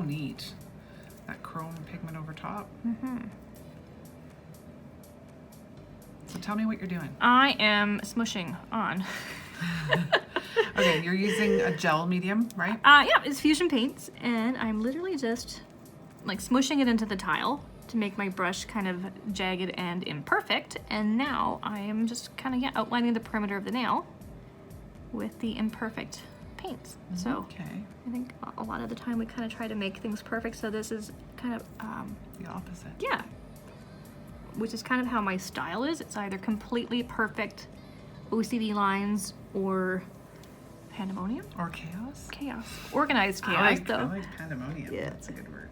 neat. That chrome pigment over top. So tell me what you're doing. I am smushing on. Okay, you're using a gel medium, right? Yeah, it's Fusion paints, and I'm literally just like smushing it into the tile to make my brush kind of jagged and imperfect. And now I am just kind of, outlining the perimeter of the nail with the imperfect paints. So Okay. I think a lot of the time we kind of try to make things perfect. So this is kind of, The opposite. yeah, which is kind of how my style is. It's either completely perfect OCD lines or pandemonium. Or chaos. Chaos. Organized chaos, I though. like pandemonium. Yeah. That's a good word.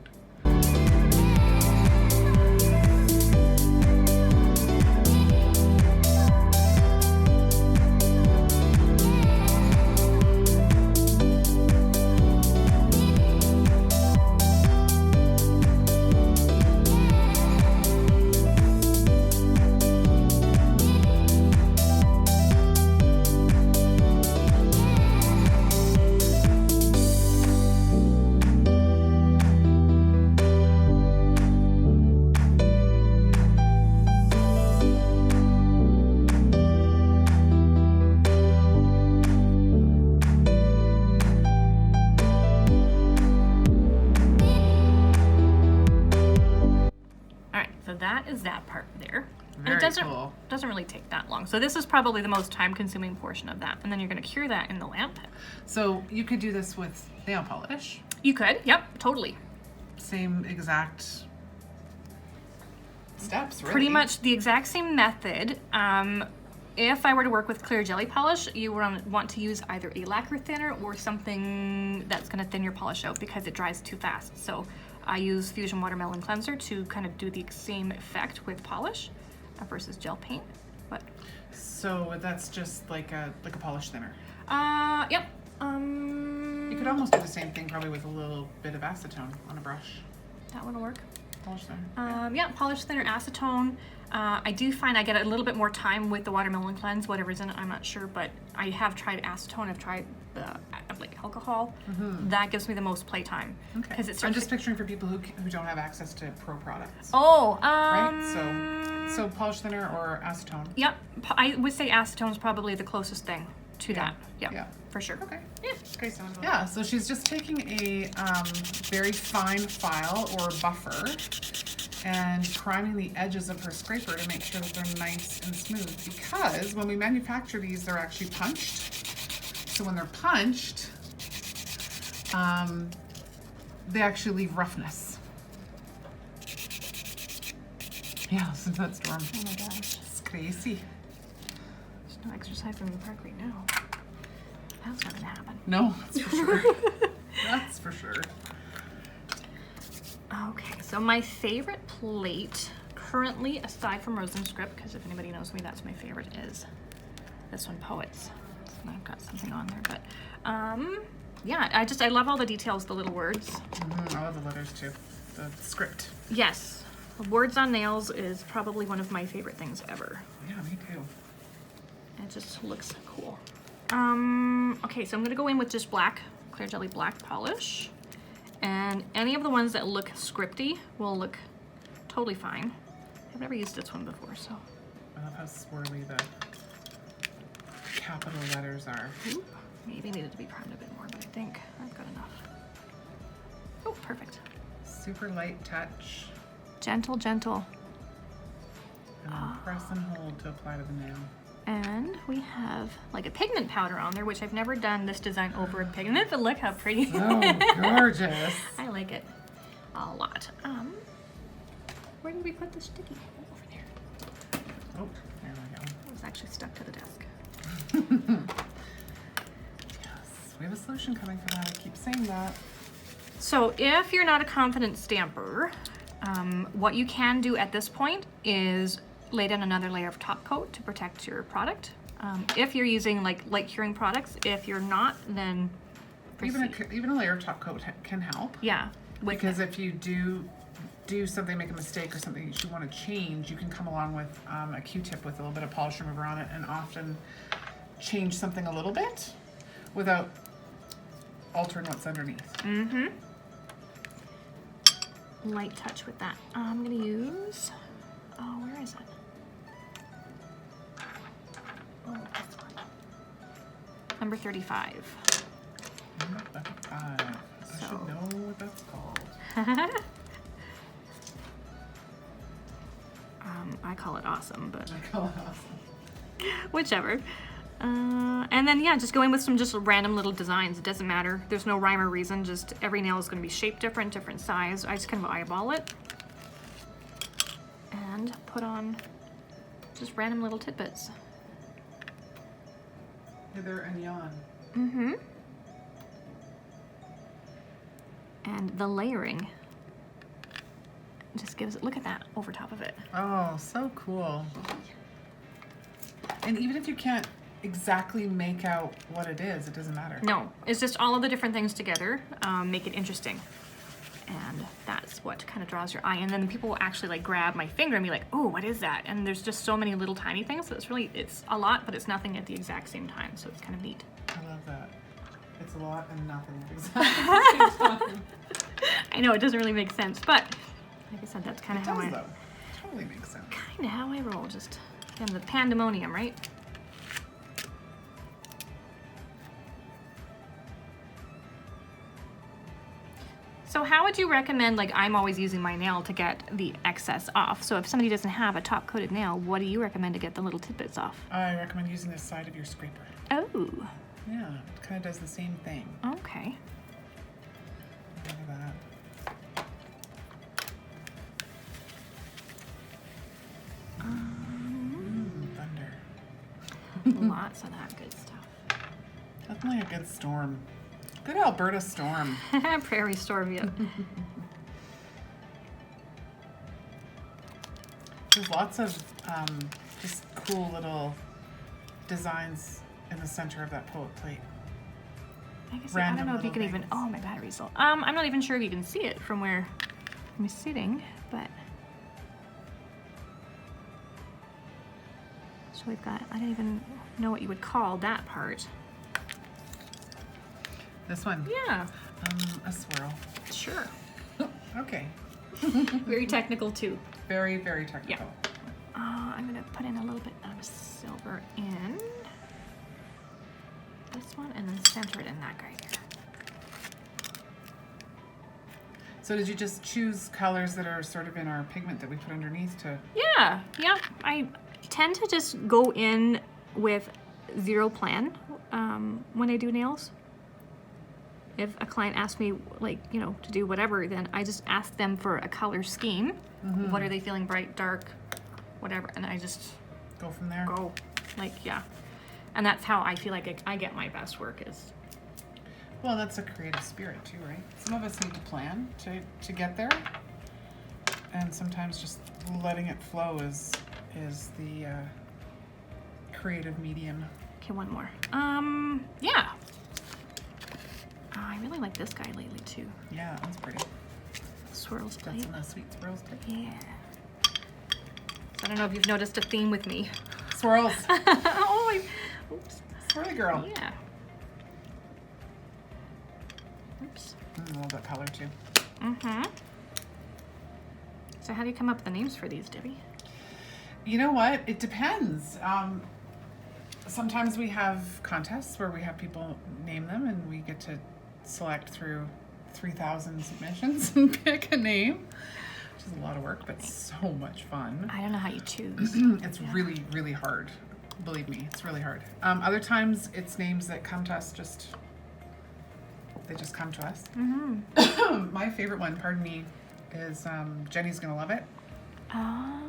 That is that part there. And Very it doesn't cool. doesn't really take that long. So this is probably the most time-consuming portion of that. And then you're going to cure that in the lamp. So you could do this with nail polish. You could, yep, totally. Same exact steps, really. Pretty much the exact same method. If I were to work with clear jelly polish, you would want to use either a lacquer thinner or something that's going to thin your polish out because it dries too fast. So I use Fuzion Watermelon Cleanser to kind of do the same effect with polish versus gel paint. But so that's just like a polish thinner. Yep. You could almost do the same thing probably with a little bit of acetone on a brush. That one will work. Polish thinner. Yeah, polish thinner, acetone. I do find I get a little bit more time with the watermelon cleanse. Whatever's in it, I'm not sure, but I have tried acetone. I've tried like alcohol. That gives me the most playtime. Okay. Because it's I'm just picturing for people who don't have access to pro products. Oh, right. So polish thinner or acetone. Yep, I would say acetone is probably the closest thing to that. Yep, Yeah. for sure. Okay. Yeah. Okay, sounds good. Yeah, so she's just taking a very fine file or buffer and priming the edges of her scraper to make sure that they're nice and smooth, because when we manufacture these, they're actually punched. So when they're punched, they actually leave roughness. Yeah, since that storm. Oh my gosh. It's crazy. There's no exercise in the park right now. That's not gonna happen. No, that's for sure. That's for sure. Okay, so my favorite plate currently, aside from Resin Script, because if anybody knows me, that's my favorite, is this one, Poets. And I've got something on there, but yeah, I love all the details, the little words. I love the letters too. The script. Yes, words on nails is probably one of my favorite things ever. Yeah, me too. It just looks cool. Okay, so I'm gonna go in with just black, Clear Jelly black polish. And any of the ones that look scripty will look totally fine. I've never used this one before, so. I love how swirly the capital letters are. Ooh, maybe needed to be primed a bit more, but I think I've got enough. Oh, perfect. Super light touch. Gentle, gentle. And then press and hold to apply to the nail. And we have like a pigment powder on there, which I've never done this design over a pigment, but look how pretty. Oh, gorgeous. I like it a lot. Where did we put the sticky? Over there. Oh, there we go. It was actually stuck to the desk. Yes, we have a solution coming for that. I keep saying that. So if you're not a confident stamper, what you can do at this point is lay down another layer of top coat to protect your product. If you're using like light curing products, if you're not, then proceed. Even a layer of top coat can help. Yeah. Because if you do something, make a mistake or something that you want to change, you can come along with a Q-tip with a little bit of polish remover on it and often change something a little bit without altering what's underneath. light touch with that. I'm gonna use, oh, where is it? Oh, this one. Number 35. Number 35. I should know what that's called. I call it awesome, but I call it awesome. whichever. And then yeah, just go in with some just random little designs. It doesn't matter. There's no rhyme or reason. Just every nail is going to be shaped different, different size. I just kind of eyeball it and put on just random little tidbits. Hither and yon. Mm-hmm. And the layering just gives it, look at that over top of it. Oh, so cool. And even if you can't exactly make out what it is, it doesn't matter. No, it's just all of the different things together make it interesting. And that's what kind of draws your eye. And then people will actually like grab my finger and be like, oh, what is that? And there's just so many little tiny things. So it's a lot, but it's nothing at the exact same time. So it's kind of neat. I love that. It's a lot and nothing at the exact same time. I know, it doesn't really make sense, but like I said, that's kind of how I... It totally makes sense. Kind of how I roll, just again, the pandemonium, right? So how would you recommend, like I'm always using my nail to get the excess off. So if somebody doesn't have a top coated nail, what do you recommend to get the little tidbits off? I recommend using the side of your scraper. Oh. Yeah, it kind of does the same thing. Okay. Look at that. Thunder. Lots of that good stuff. Definitely a good storm. Good Alberta storm. Prairie storm, yeah. There's lots of just cool little designs in the center of that poet plate. I guess I don't know if you can even, oh, my battery's low. I'm not even sure if you can see it from where I'm sitting, but. So we've got, I don't even know what you would call that part. This one? Yeah. A swirl. Sure. Okay. Very technical too. Very, very technical. Yeah. I'm gonna put in a little bit of silver in this one and then center it in that guy here. So did you just choose colors that are sort of in our pigment that we put underneath to? Yeah, yeah. I tend to just go in with zero plan when I do nails. If a client asks me, like, you know, to do whatever, then I just ask them for a color scheme. Mm-hmm. What are they feeling, bright, dark, whatever, and I just go from there. Go, like, yeah. And that's how I feel like I get my best work is. Well, that's a creative spirit too, right? Some of us need to plan to get there, and sometimes just letting it flow is the creative medium. Okay, one more. Yeah. Oh, I really like this guy lately too. Yeah, that's pretty. Swirls plate. That's in the sweet swirls plate. Yeah. I don't know if you've noticed a theme with me. Swirls. Oh, oops. Swirly girl. Yeah. Oops. I love that color too. Mm-hmm. So how do you come up with the names for these, Debbie? You know what? It depends. Sometimes we have contests where we have people name them and we get to select through 3,000 submissions and pick a name, which is a lot of work, but so much fun. I don't know how you choose. It's really, really hard. Believe me, it's really hard. Other times it's names that come to us they just come to us. Mm-hmm. My favorite one, pardon me, is Jenny's Gonna Love It. Oh,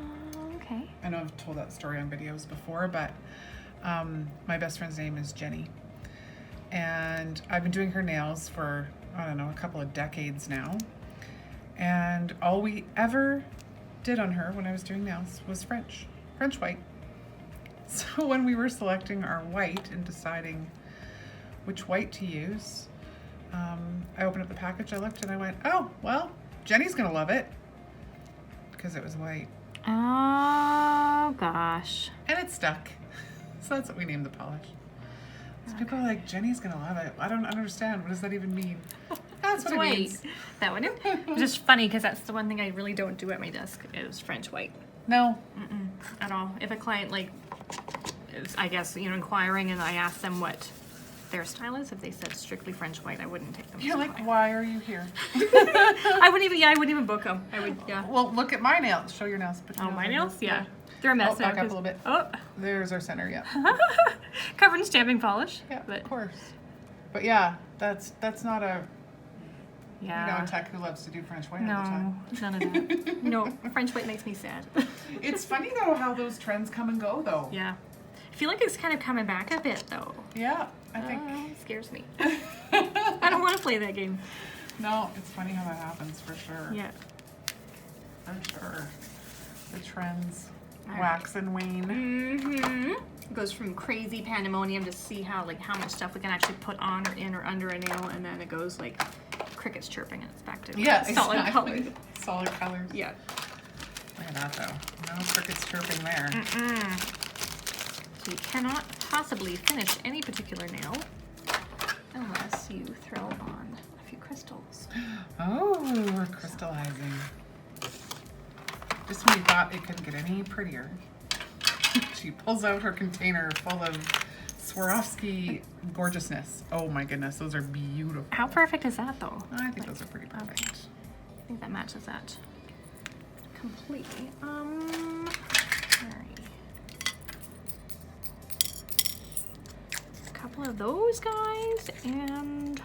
okay. I know I've told that story on videos before, but my best friend's name is Jenny. And I've been doing her nails for, I don't know, a couple of decades now. And all we ever did on her when I was doing nails was French white. So when we were selecting our white and deciding which white to use, I opened up the package, I looked and I went, oh, well, Jenny's gonna love it. Because it was white. Oh, gosh. And it stuck. So that's what we named the polish. So people are like, Jenny's gonna love it. I don't understand. What does that even mean? That's what it white. means. That one. It's just funny because that's the one thing I really don't do at my desk is French white. No. At all. If a client like is, I guess, you know, inquiring and I ask them what their style is, if they said strictly French white, I wouldn't take them. You're like, why are you here? I wouldn't even book them. I would, yeah. Well, look at my nails. Show your nails. Put your Oh, my on. nails? Yeah. They're a mess Oh, now. back up a 'cause- little bit. Oh. There's our center, yeah. Covered in stamping polish. Yeah, But, of course. But yeah, that's not a, yeah. you know, a tech who loves to do French white all the time. No, none of that. No, French white makes me sad. It's funny though how those trends come and go though. Yeah. I feel like it's kind of coming back a bit though. Yeah, I think. It scares me. I don't want to play that game. No, it's funny how that happens for sure. Yeah. For sure. The trends All wax and wane. Mm-hmm. It goes from crazy pandemonium to see how much stuff we can actually put on or in or under a nail, and then it goes like crickets chirping and it's back to Yeah, solid exactly. color. Solid colors. Yeah. Look at that though. No crickets chirping there. So you cannot possibly finish any particular nail unless you throw on a few crystals. Oh, we're crystallizing. Just when you thought it couldn't get any prettier, she pulls out her container full of Swarovsky gorgeousness. Oh my goodness, those are beautiful. How perfect is that though? I think those are pretty perfect. Okay. I think that matches that completely. Alright. A couple of those guys, and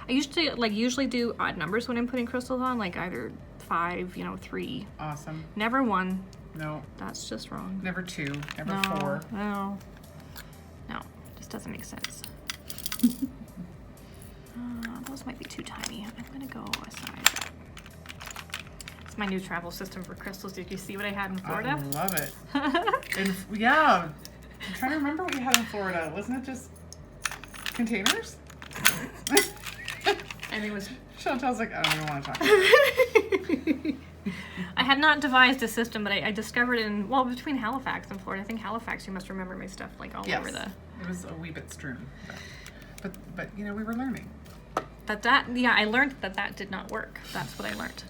I usually do odd numbers when I'm putting crystals on, like either 5, 3. Awesome. Never 1. No, That's just wrong. never 2, never No, 4. no, just doesn't make sense. Those might be too tiny. I'm gonna go a size up. It's my new travel system for crystals. Did you see what I had in Florida? I love it. And yeah, I'm trying to remember what we had in Florida. Wasn't it just containers? And it was. Chantel's like, I don't even want to talk about it. I had not devised a system, but I discovered between Halifax and Florida. I think Halifax, you must remember my stuff like all over the. It was a wee bit strewn, but you know, we were learning. I learned that did not work. That's what I learned.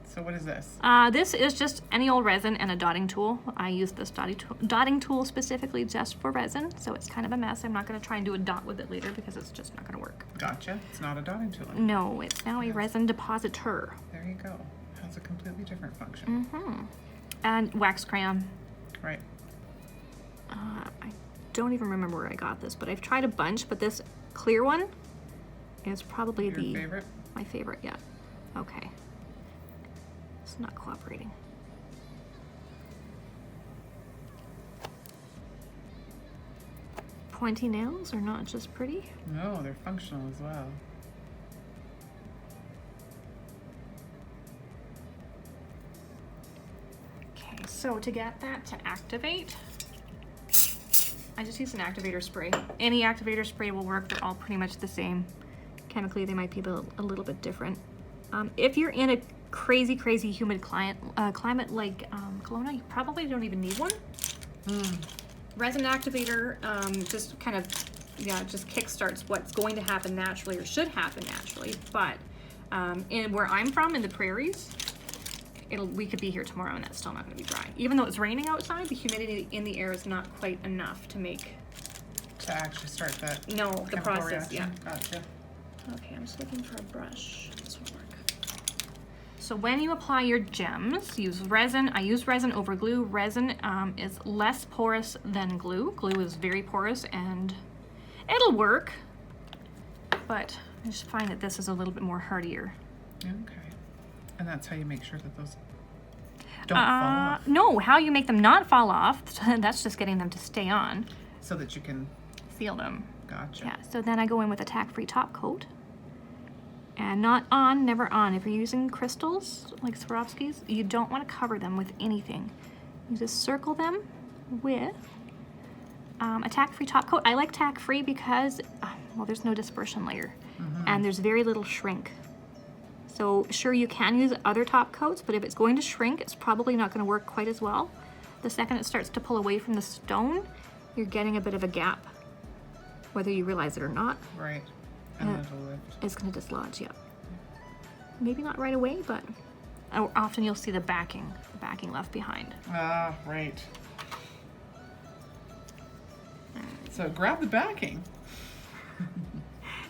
So what is this? This is just any old resin and a dotting tool. I use this dotting tool specifically just for resin, so it's kind of a mess. I'm not going to try and do a dot with it later because it's just not going to work. Gotcha. It's not a dotting tool. No, it's now a resin depositor. There you go. Has a completely different function. And wax crayon. Right. I don't even remember where I got this, but I've tried a bunch, but this clear one is probably Your favorite? my favorite, yeah. Okay. It's not cooperating. Pointy nails are not just pretty. No, they're functional as well. Okay, so to get that to activate, I just use an activator spray. Any activator spray will work. They're all pretty much the same. Chemically, they might be a little bit different. If you're in a crazy humid climate like Kelowna, you probably don't even need one. Resin activator just kind of, just kickstarts what's going to happen naturally or should happen naturally. But in where I'm from, in the prairies, we could be here tomorrow and that's still not going to be dry. Even though it's raining outside, the humidity in the air is not quite enough to make... To actually start that the process, reaction. Gotcha. Okay, I'm just looking for a brush. This will work. So when you apply your gems, use resin. I use resin over glue. Resin is less porous than glue. Glue is very porous and it'll work, but I just find that this is a little bit more hardier. Okay. And that's how you make sure that those don't fall off. No, how you make them not fall off, that's just getting them to stay on. So that you can seal them. Gotcha. Yeah, so then I go in with a tack-free top coat. And not on, never on. If you're using crystals, like Swarovskis, you don't want to cover them with anything. You just circle them with a tack-free top coat. I like tack-free because, there's no dispersion layer. And there's very little shrink. So sure, you can use other top coats, but if it's going to shrink, it's probably not going to work quite as well. The second it starts to pull away from the stone, you're getting a bit of a gap, whether you realize it or not. Right. And then it'll lift. It's going to dislodge, yeah. Maybe not right away, but often you'll see the backing left behind. Ah, right. So grab the backing.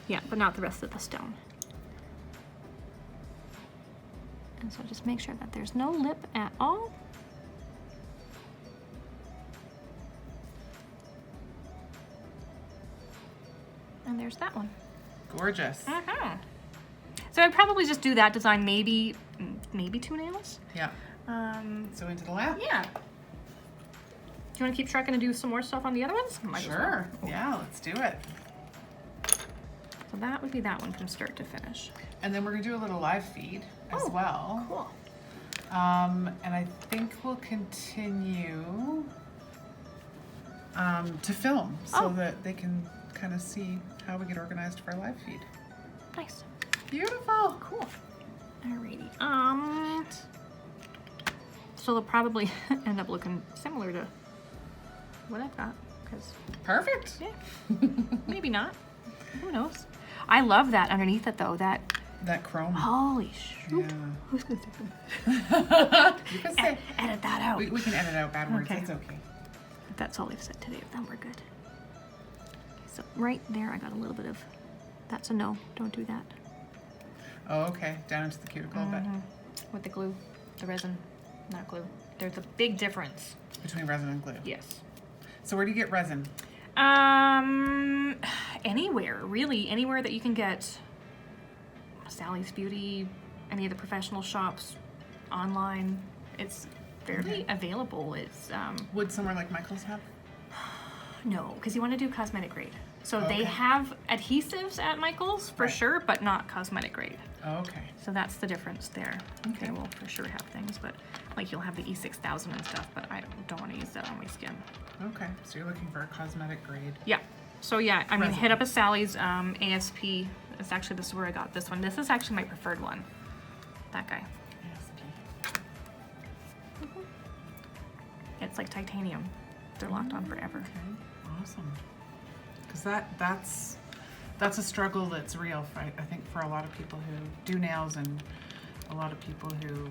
Yeah, but not the rest of the stone. And so just make sure that there's no lip at all. And there's that one. Gorgeous. So I'd probably just do that design, maybe 2 nails. Yeah. So into the lab? Yeah. Do you want to keep tracking and do some more stuff on the other ones? Sure. Yeah, let's do it. So that would be that one from start to finish. And then we're gonna do a little live feed as well. Cool. And I think we'll continue to film so that they can kind of see how we get organized for our live feed. Nice. Beautiful. Cool. Alrighty. So they'll probably end up looking similar to what I've got, because Perfect. yeah, maybe not. Who knows? I love that underneath it though. That chrome. holy shoot! Yeah. Who's gonna say that? You can say, Edit that out. we can edit out bad words. Okay. It's okay. If that's all they've said today, then we're good. So right there, I got a little bit of. That's a no. Don't do that. Oh, okay. Down into the cuticle a bit. With the glue, the resin, not glue. There's a big difference. Between resin and glue. Yes. So where do you get resin? Anywhere, really, anywhere that you can get Sally's Beauty, any of the professional shops, online. It's fairly available. It's Would somewhere like Michael's have? no, because you want to do cosmetic grade. So Okay. they have adhesives at Michael's for Right. sure, but not cosmetic grade. Oh, okay. So that's the difference there. Okay. They will for sure have things, but like you'll have the E6000 and stuff, but I don't want to use that on my skin. Okay. So you're looking for a cosmetic grade. Yeah. So yeah, I mean, Resin. hit up a Sally's A.S.P. It's actually, this is where I got this one. This is actually my preferred one. That guy. A.S.P. It's like titanium. They're locked on forever. Okay. Awesome. Because that's a struggle that's real, I think, for a lot of people who do nails and a lot of people who,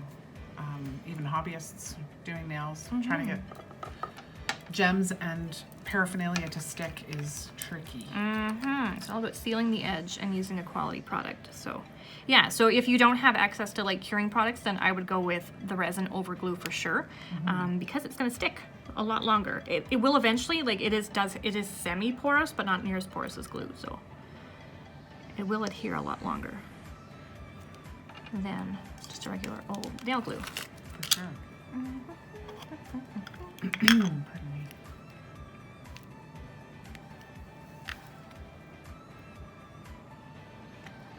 even hobbyists doing nails, trying to get gems and paraphernalia to stick is tricky. It's all about sealing the edge and using a quality product. So yeah, so if you don't have access to like curing products, then I would go with the resin over glue for sure, because it's going to stick a lot longer. It will eventually, like it is semi-porous, but not near as porous as glue, so it will adhere a lot longer than just a regular old nail glue. For sure. Pardon me.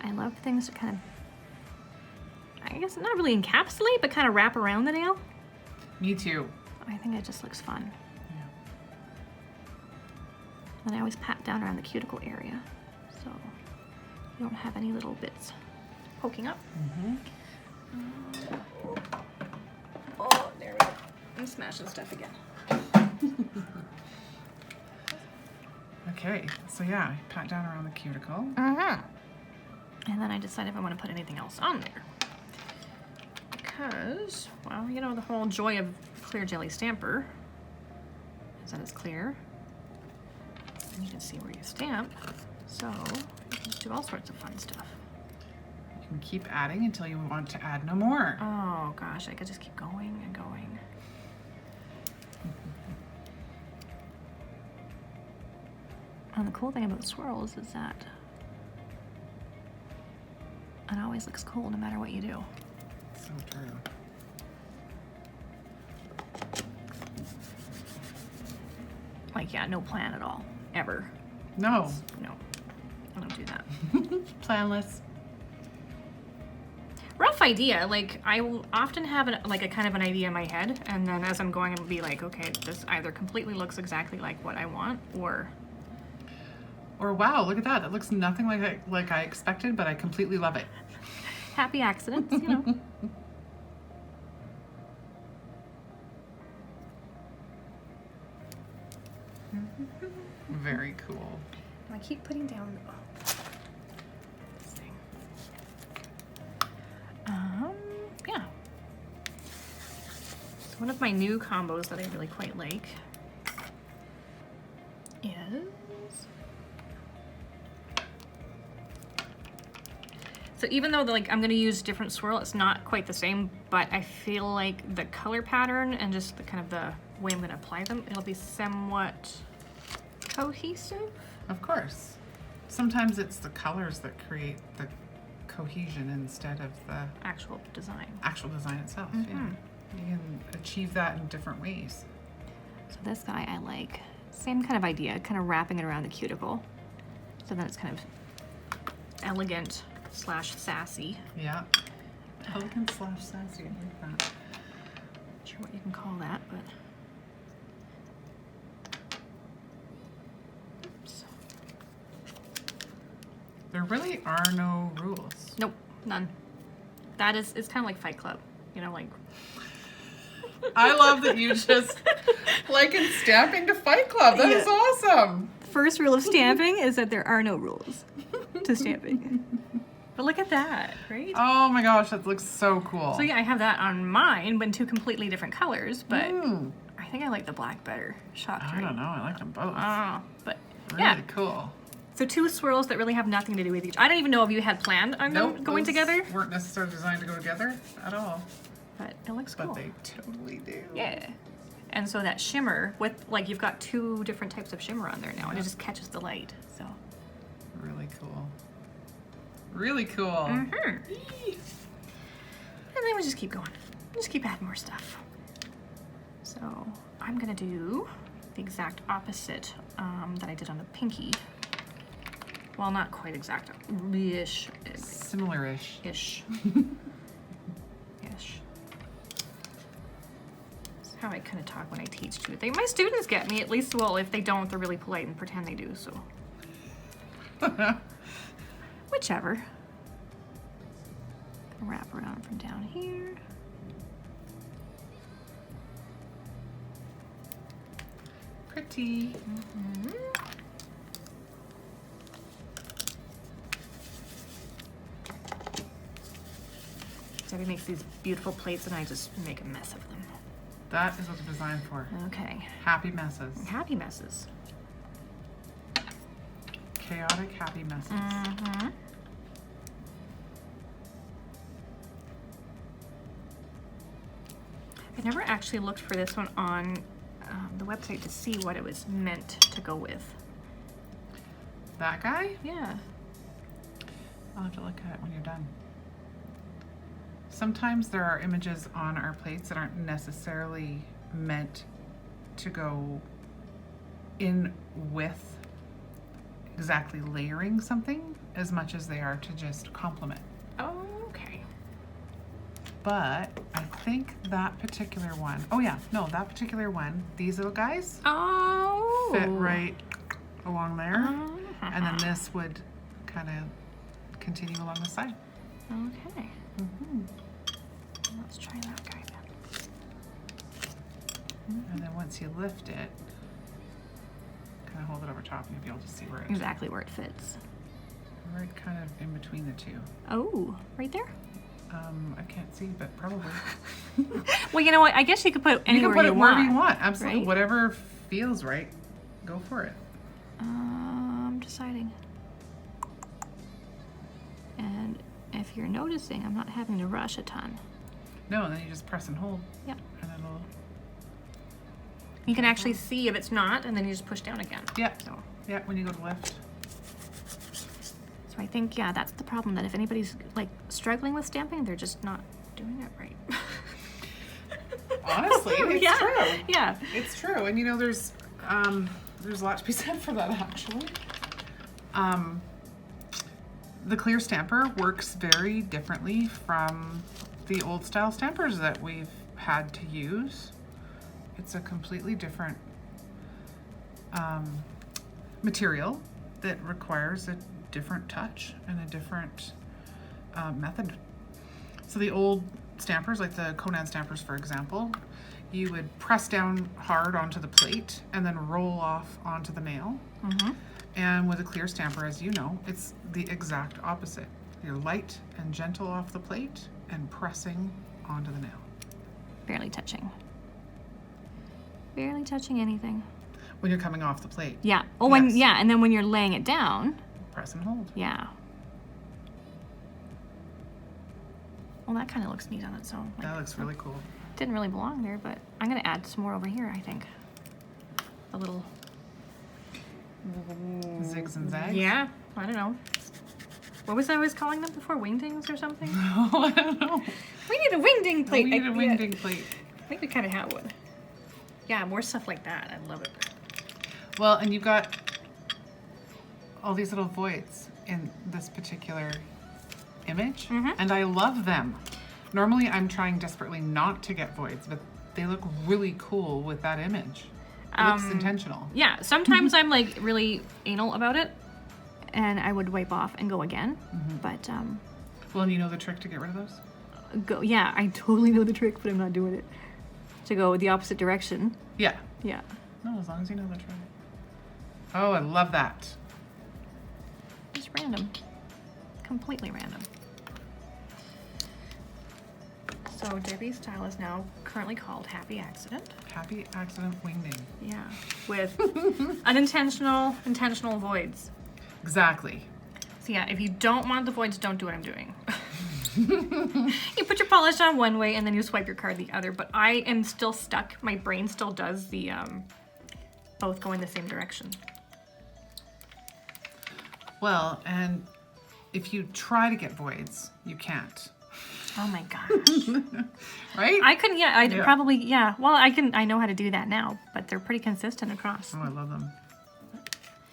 I love things that kind of, I guess not really encapsulate, but kind of wrap around the nail. Me too. I think it just looks fun. Yeah. And I always pat down around the cuticle area, so you don't have any little bits poking up. Oh, there we go. I'm smashing stuff again. Okay. So yeah, pat down around the cuticle. And then I decide if I want to put anything else on there. Because, well, you know, the whole joy of Clear Jelly Stamper is that it's clear. And you can see where you stamp. So you can just do all sorts of fun stuff. You can keep adding until you want to add no more. Oh gosh, I could just keep going and going. And the cool thing about swirls is that it always looks cool no matter what you do. So true. Like, yeah, no plan at all, ever. No. No, I don't do that. Planless. Rough idea. Like, I will often have a kind of an idea in my head, and then as I'm going, I'll be like, okay, this either completely looks exactly like what I want, or wow, look at that. That looks nothing like I expected, but I completely love it. happy accidents, you know. Very cool. I keep putting down one of my new combos that I really quite like is... So even though like I'm gonna use different swirl, it's not quite the same, but I feel like the color pattern and just the kind of the way I'm gonna apply them, it'll be somewhat cohesive. Of course. Sometimes it's the colors that create the cohesion instead of the Actual design. actual design itself. Yeah. You can achieve that in different ways. So this guy I like. Same kind of idea, kind of wrapping it around the cuticle. So then it's kind of elegant / sassy. Yeah. Elegant / sassy. I like that. Not sure what you can call that, but. Oops. There really are no rules. Nope, none. That is, it's kind of like Fight Club, you know, like. I love that you just liken stamping to Fight Club. That is awesome. The first rule of stamping is that there are no rules to stamping. But look at that, right? Oh my gosh, that looks so cool. So yeah, I have that on mine, but in two completely different colors, but I think I like the black better. Shocked, I right? don't know. I like them both. But Really yeah. cool. So two swirls that really have nothing to do with each. I don't even know if you had planned on them going those together. Weren't necessarily designed to go together at all. But it looks cool. But they totally do. Yeah. And so that shimmer with, like, you've got two different types of shimmer on there now, and it just catches the light. So. Really cool. Really cool. And then we just keep going. Just keep adding more stuff. So I'm gonna do the exact opposite that I did on the pinky. Well, not quite exact. Ish. Similar-ish. Ish. Ish. That's how I kind of talk when I teach too. My students get me, at least. Well, if they don't, they're really polite and pretend they do. So. Whichever. Wrap around from down here. Pretty. Debbie makes these beautiful plates and I just make a mess of them. That is what they're designed for. Okay. Happy messes. Happy messes. Chaotic happy messes. I never actually looked for this one on the website to see what it was meant to go with. That guy? Yeah. I'll have to look at it when you're done. Sometimes there are images on our plates that aren't necessarily meant to go in with exactly layering something as much as they are to just complement. Oh, okay. But I think that particular one, that particular one, these little guys Oh. fit right along there. And then this would kind of continue along the side. Okay. Let's try that guy then. And then once you lift it, kind of hold it over top and you'll be able to see where it, Exactly where it fits. right kind of in between the two. Oh, right there? I can't see, but probably. Well, you know what? I guess you could put it You anywhere can put it wherever you want. want. Absolutely. right? Whatever feels right, go for it. I'm deciding. And if you're noticing, I'm not having to rush a ton. No, and then you just press and hold. Yep. And it'll. You can actually see if it's not, and then you just push down again. Yeah. So, Yeah, when you go to lift. so I think, yeah, that's the problem, that if anybody's like struggling with stamping, they're just not doing it right. Honestly, it's yeah. true. Yeah. It's true. And you know, there's a lot to be said for that actually. The clear stamper works very differently from the old style stampers that we've had to use. It's a completely different material that requires a different touch and a different method. So the old stampers, like the Conan stampers for example, you would press down hard onto the plate and then roll off onto the nail. And with a clear stamper, as you know, it's the exact opposite. You're light and gentle off the plate and pressing onto the nail. Barely touching. barely touching anything. When you're coming off the plate. Yeah. Oh, Yes. and then when you're laying it down. Press and hold. Yeah. Well, that kind of looks neat on its own. That looks really cool. Didn't really belong there, but I'm gonna add some more over here, I think. A little zigs and zags? Yeah, I don't know. What was I always calling them before? Wingdings or something? No, I don't know. We need a wingding plate. We need a wingding plate. I think we kind of have one. Yeah, more stuff like that. I love it. Well, and you've got all these little voids in this particular image, and I love them. Normally I'm trying desperately not to get voids, but they look really cool with that image. It looks intentional. Yeah, sometimes I'm like really anal about it, and I would wipe off and go again, but Well, and you know the trick to get rid of those? yeah, I totally know the trick, but I'm not doing it. To go the opposite direction. Yeah. Yeah. No, as long as you know the trick. Oh, I love that. Just random. Completely random. So Debbie's style is now currently called Happy Accident. Happy Accident Wingding. Yeah. With unintentional, intentional voids. Exactly. So yeah, if you don't want the voids, don't do what I'm doing. You put your polish on one way and then you swipe your card the other, but I am still stuck. My brain still does the both go in the same direction. Well, and if you try to get voids, you can't. Oh my gosh. Right? I couldn't, yeah, probably, yeah. Well, I know how to do that now, but they're pretty consistent across. Oh, I love them.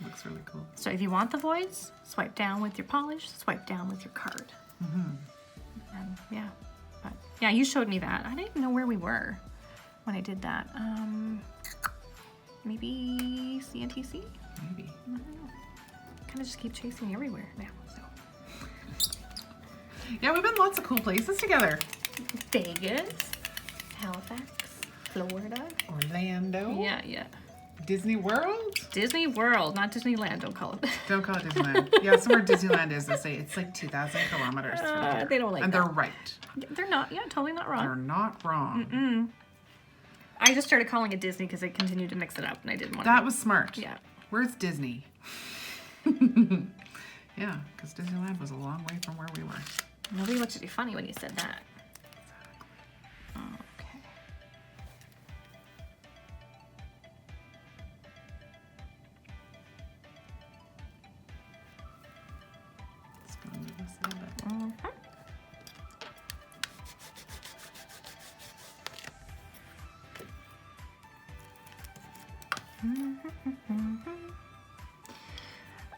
Looks really cool. So if you want the voids, swipe down with your polish, swipe down with your card. And yeah, but yeah, you showed me that. I didn't even know where we were when I did that. Maybe CNTC? Maybe. I don't know. Kind of just keep chasing me everywhere now, so. Yeah, we've been lots of cool places together. Vegas, Halifax, Florida. Orlando. Yeah, yeah. Disney World? Disney World, not Disneyland, don't call it. Don't call it Disneyland. Yeah, somewhere Disneyland is, they say it's like 2,000 kilometers. from here. They don't like and that. they're right. They're not, yeah, totally not wrong. They're not wrong. I just started calling it Disney because I continued to mix it up and I didn't want That to. was smart. Yeah. Where's Disney? Yeah, because Disneyland was a long way from where we were. Nobody looked at you funny when you said that. Okay. Just gonna move this a little bit.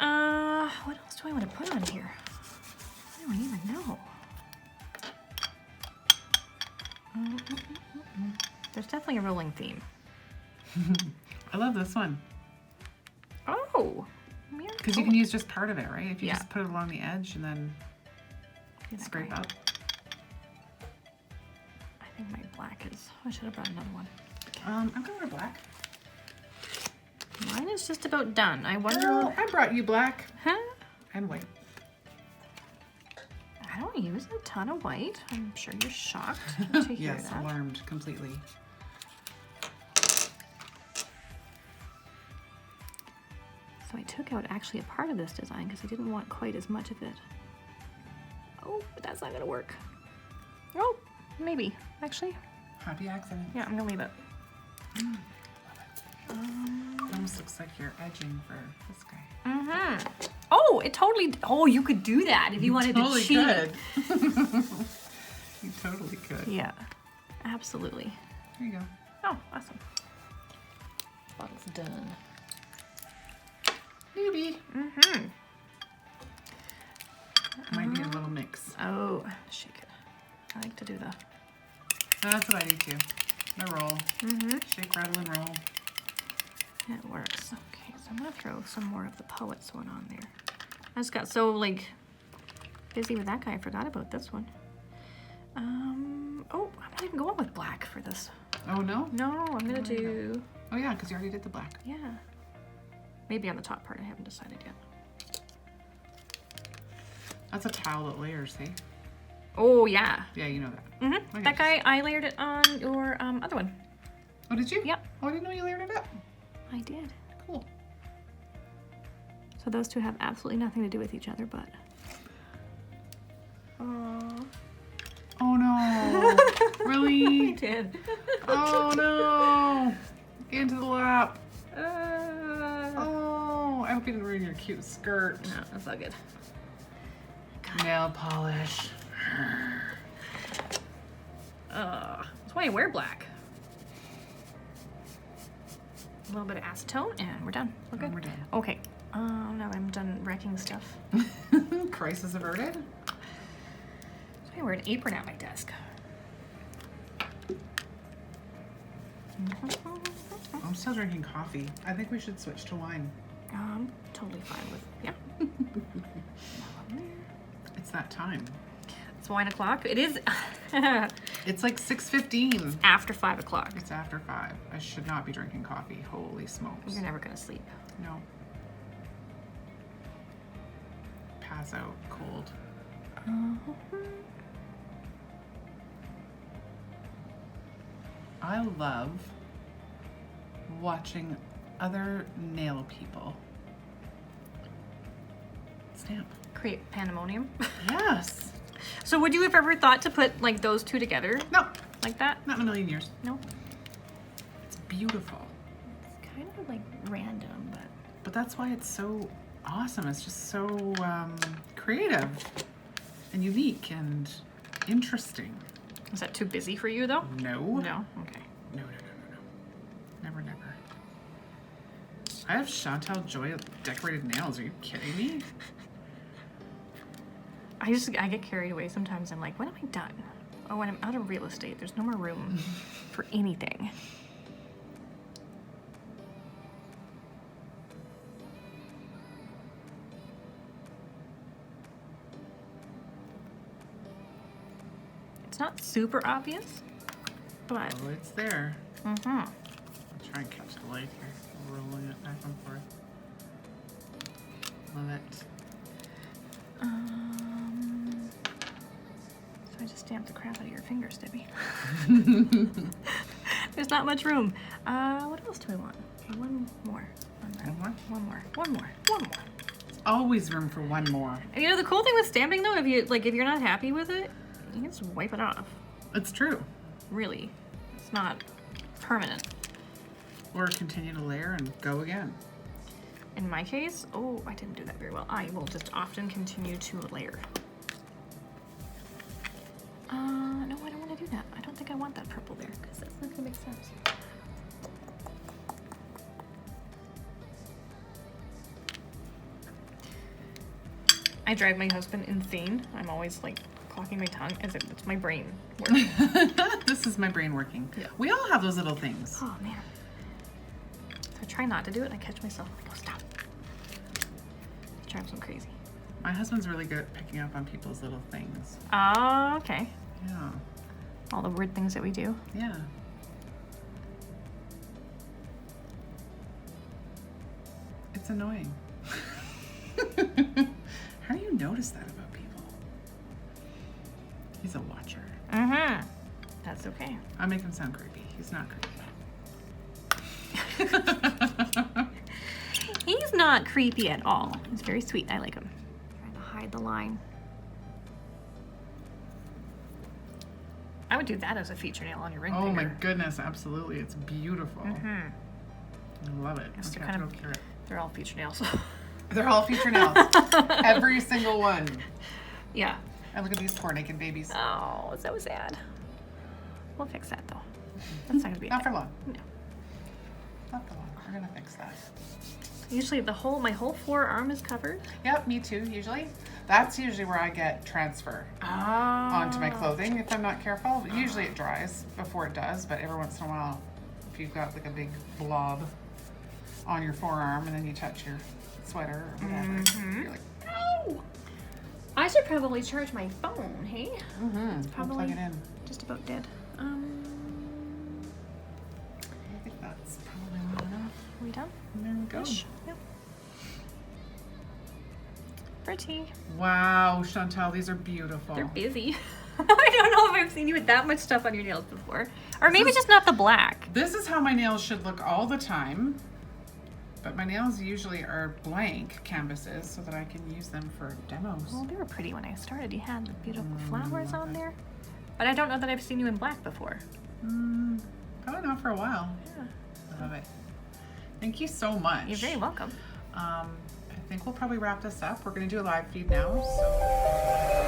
What else do I want to put on here? I don't even know. There's definitely a rolling theme. I love this one. Oh! Because you can use just part of it, right? If you Yeah. just put it along the edge and then scrape up. I think my black is... I should have brought another one. I'm gonna wear black. Mine is just about done. I wonder... Girl, I brought you black Huh? and white. I don't use a ton of white. I'm sure you're shocked to hear Yes, that. alarmed completely. So I took out actually a part of this design because I didn't want quite as much of it. Oh, but that's not gonna work. Oh, maybe, actually. Happy accident. Yeah, I'm gonna leave it. It almost looks like you're edging for this guy. Oh, it totally, oh, you could do that if you wanted totally to cheat. could. You totally could. Yeah, absolutely. There you go. Oh, awesome. Bottle's done. Maybe. Might need a little mix. Oh, shake it. I like to do the... That's what I do too. The roll. Shake, rattle, and roll. It works. Okay, so I'm gonna throw some more of the Poets one on there. I just got so like busy with that guy, I forgot about this one. Oh, I'm not even going with black for this. Oh no? No, I'm gonna do, Oh yeah, because you already did the black. yeah. Maybe on the top part, I haven't decided yet. That's a tile that layers, hey? Oh, yeah. Yeah, you know that. That guy, I layered it on your other one. Oh, did you? Yep. Oh, I didn't know you layered it up. I did. Cool. So those two have absolutely nothing to do with each other, but. Oh no. Really? I did. Oh no. Into the lap. Oh, I hope you didn't ruin your cute skirt. no, that's all good. Nail polish. That's why I wear black. A little bit of acetone, and we're done. We're good. And we're done. Okay. Now I'm done wrecking stuff. Crisis averted. So I wear an apron at my desk. I'm still drinking coffee. I think we should switch to wine. I'm totally fine with, yeah. It's that time. It's wine o'clock. It is It's like 6:15. after 5 o'clock. It's after 5. I should not be drinking coffee. Holy smokes. You're never gonna sleep. No. Pass out cold. I love watching other nail people stamp. Create pandemonium. Yes. So would you have ever thought to put like those two together No, like that? not in a million years. No. It's beautiful. It's kind of like random, but But that's why it's so awesome. It's just so creative and unique and interesting. is that too busy for you though? No. No. Okay. No. Never. I have Chantel Joy decorated nails. Are you kidding me? I get carried away sometimes. I'm like, when am I done? Oh, when I'm out of real estate, there's no more room for anything. It's not super obvious, but Oh, it's there. mm-hmm. I'll try and catch the light here. Rolling it back and forth. Love it. So I just stamped the crap out of your fingers, Debbie. There's not much room. What else do I want? Okay, one more. One more? One more. There's always room for one more. And you know the cool thing with stamping though, if you're not happy with it, you can just wipe it off. It's true. Really, it's not permanent. Or continue to layer and go again. In my case, oh, I didn't do that very well. I will just often continue to layer. No, I don't want to do that. I don't think I want that purple there because that's not gonna make sense. I drive my husband insane. I'm always like clocking my tongue as if it's my brain working. This is my brain working. Yeah. We all have those little things. Oh man. So I try not to do it and I catch myself. I go, stop. It drives him crazy. My husband's really good at picking up on people's little things. Oh, okay. Yeah. All the weird things that we do. Yeah. It's annoying. How do you notice that about people? He's a watcher. Mm-hmm. That's okay. I make him sound creepy. He's not creepy. He's not creepy at all. He's very sweet. I like him. Trying to hide the line. I would do that as a feature nail on your ring Oh finger. my goodness, absolutely. It's beautiful. Mm-hmm. I love it. Just to Okay, kind I'll of- go cure it. They're all feature nails. They're all feature nails. Every single one. Yeah. And look at these poor naked babies. Oh, so sad. We'll fix that though. That's not gonna be a Not for thing. long. No. Not for long. We're gonna fix that. Usually my whole forearm is covered. Yep, me too, usually. That's usually where I get transfer onto my clothing if I'm not careful. Usually it dries before it does, but every once in a while, if you've got like a big blob on your forearm and then you touch your sweater or whatever, you're like, no! I should probably charge my phone, hey? Mm-hmm. Probably Plug it in. just about dead. I think that's probably long enough. Are we done? And there we go. Ish. Yep. Pretty. Wow, Chantel, these are beautiful. They're busy. I don't know if I've seen you with that much stuff on your nails before. Or maybe just not the black. This is how my nails should look all the time. But my nails usually are blank canvases so that I can use them for demos. Well, they were pretty when I started. You had the beautiful flowers on there. But I don't know that I've seen you in black before. Probably not for a while. Yeah. I love it. Thank you so much. You're very welcome. I think we'll probably wrap this up. We're going to do a live feed now. So